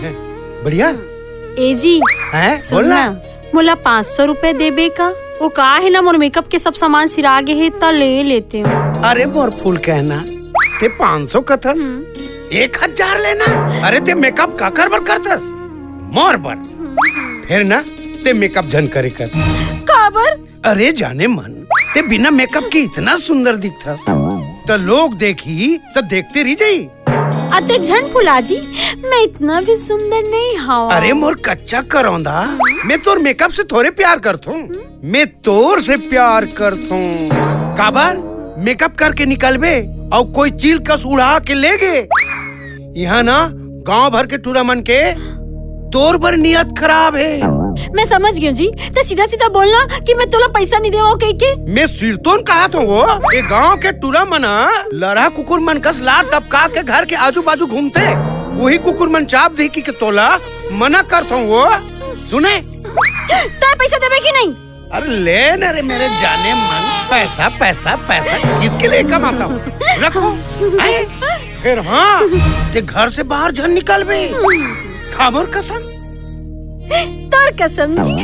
बढ़िया ए जी है सुनना मोला 500 रुपए देबे का वो का है ना मोर मेकअप के सब सामान सिरा गे है त ले लेते हूँ। अरे मोर फूल कहना ते 500 कथस 1000 लेना। अरे ते मेकअप का कर बर करतस मोर बर फिर ना ते मेकअप जन करे कर काबर। अरे जाने मन ते बिना मेकअप के इतना सुंदर दिखतस तो लोग देखी तो देखते रह जाई। अते झन फुलाजी मैं इतना भी सुंदर नहीं हूँ। अरे मोर कच्चा करौंदा मैं तोर मेकअप से थोड़े प्यार करथूं, मैं तोर से प्यार करथूं। काबर मेकअप करके निकलबे और कोई चील कस उड़ा के ले गे यहाँ ना गांव भर के टूरा मन के तोर बर नियत खराब है। मैं समझ गई जी तो सीधा सीधा बोलना कि मैं तोला पैसा नहीं देवा कह के। मैं सिरतोन कहा तो वो ये गांव के टूरा मना लड़ा कुकुर मन कस लात टपका के घर के आजू बाजू घूमते वही कुकुर मन चाप देखी के तोला मना करता हूँ वो सुने तो पैसा देवे की नहीं। अरे ले न रे मेरे जाने मन पैसा पैसा पैसा किसके लिए कमाता हूँ रखो फिर हाँ ते घर से बाहर झन निकल बे खाबर कसम तोर कसम जी।